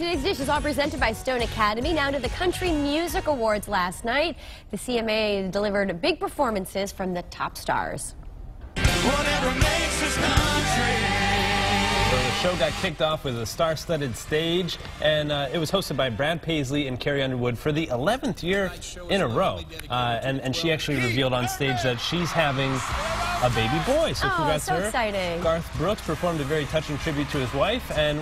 Today's dish is all presented by Stone Academy. Now to the Country Music Awards last night. The CMA delivered big performances from the top stars. Whatever makes us country. So the show got kicked off with a star-studded stage, and it was hosted by Brad Paisley and Carrie Underwood for the 11th year in a row. And she actually revealed on stage that she's having a baby boy. So congrats to her. Exciting. Garth Brooks performed a very touching tribute to his wife, and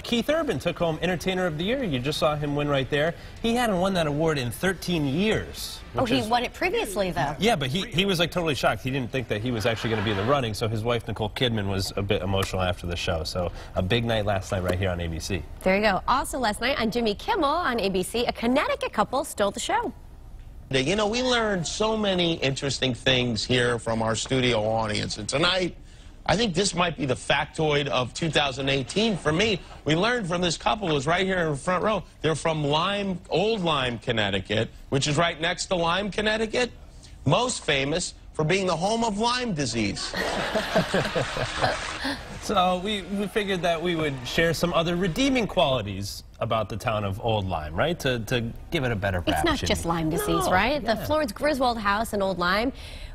Keith Urban took home Entertainer of the Year. You just saw him win right there. He hadn't won that award in 13 years. Oh, he won it previously, though. Yeah, but he was like totally shocked. He didn't think that he was actually going to be in the running, so his wife, Nicole Kidman, was a bit emotional after the show. So a big night last night right here on ABC. There you go. Also last night on Jimmy Kimmel on ABC, a Connecticut couple stole the show. You know, we learned so many interesting things here from our studio audience. And tonight, I think this might be the factoid of 2018 for me. We learned from this couple who's right here in the front row. They're from Old Lyme, Connecticut, which is right next to Lyme, Connecticut. Most famous for being the home of Lyme disease. So we figured that we would share some other redeeming qualities about the town of Old Lyme, right? To give it a better rap. It's not just Lyme disease, right? Yeah. The Florence Griswold house in Old Lyme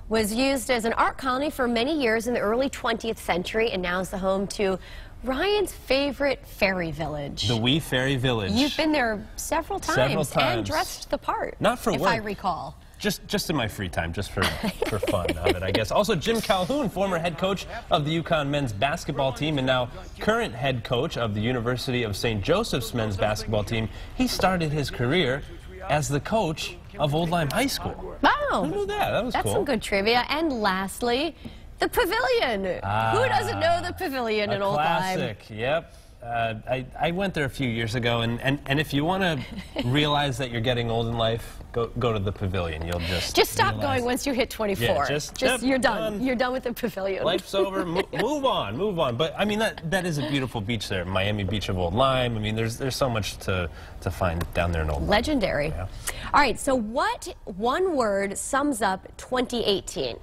was used as an art colony for many years in the early 20th century, and now is the home to Ryan's favorite fairy village. The Wee Fairy Village. You've been there several times. And dressed the part. Not for work, work. if I recall. Just in my free time, just for fun of it, I guess. Also, Jim Calhoun, former head coach of the UConn men's basketball team and now current head coach of the University of St. Joseph's men's basketball team. He started his career as the coach of Old Lyme High School. Wow. Who knew that? That was cool. That's some good trivia. And lastly, the Pavilion. Who doesn't know the Pavilion in Old Lyme? Classic, yep. I went there a few years ago, and if you want to realize that you're getting old in life, go to the Pavilion. You'll just stop going once you hit 24. Yeah, you're done. You're done with the Pavilion. Life's over. Move on. But I mean, that is a beautiful beach there, Miami Beach of Old Lyme. I mean, there's so much to find down there in Old Lyme. Legendary. Yeah. All right. So, what one word sums up 2018?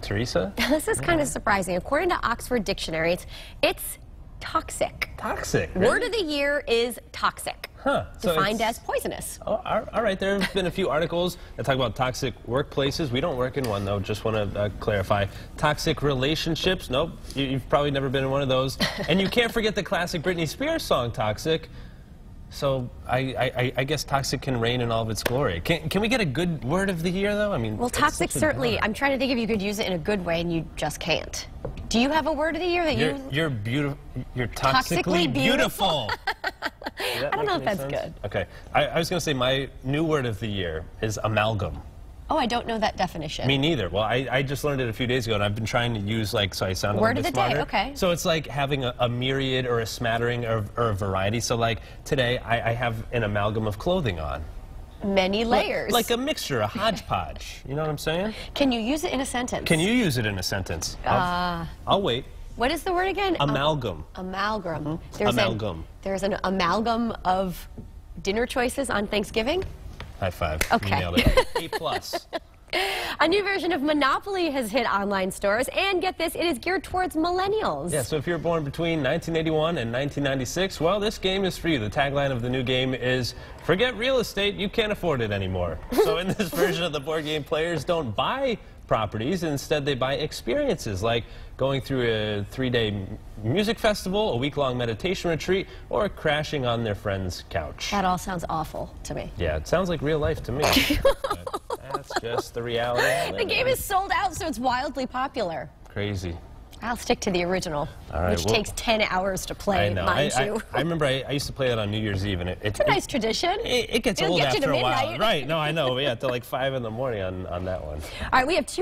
Teresa? This is kind of surprising. According to Oxford Dictionary, it's toxic. Toxic. Really? Word of the year is toxic. Huh. So defined as poisonous. Oh, all right. There have been a few articles that talk about toxic workplaces. We don't work in one, though. Just want to clarify. Toxic relationships. Nope. You've probably never been in one of those. And you can't forget the classic Britney Spears song, Toxic. So I guess toxic can reign in all of its glory. Can we get a good word of the year, though? I mean, well, toxic certainly. I'm trying to think if you could use it in a good way, and you just can't. Do you have a word of the year that you're beautiful? You're toxically beautiful. I don't know if that's good. Okay, I was going to say my new word of the year is amalgam. Oh, I don't know that definition. Me neither. Well, I just learned it a few days ago, and I've been trying to use, like, so I sound a little bit smarter. Word of the day, okay. So it's like having a myriad or a smattering or a variety. So, like, today I have an amalgam of clothing on. Many layers. Like a mixture, a hodgepodge. You know what I'm saying? Can you use it in a sentence? Can you use it in a sentence? I'll wait. What is the word again? Amalgam. Amalgam. Amalgam. There's an amalgam of dinner choices on Thanksgiving? High five. Okay. You nailed it. A+. A new version of Monopoly has hit online stores, and get this, it is geared towards millennials. Yeah, so if you're born between 1981 and 1996, well, this game is for you. The tagline of the new game is, forget real estate, you can't afford it anymore. So in this version of the board game, players don't buy properties. Instead, they buy experiences like going through a 3-day music festival, a week-long meditation retreat, or crashing on their friend's couch. That all sounds awful to me. Yeah, it sounds like real life to me. That's just the reality. The game is sold out, so it's wildly popular. Crazy. I'll stick to the original, right, which takes 10 hours to play, I know. mind you. I remember I used to play it on New Year's Eve, and it's a nice tradition. It gets It'll old get you after to a while. midnight. Right, no, I know. Yeah, till like 5 in the morning on that one. All right, we have two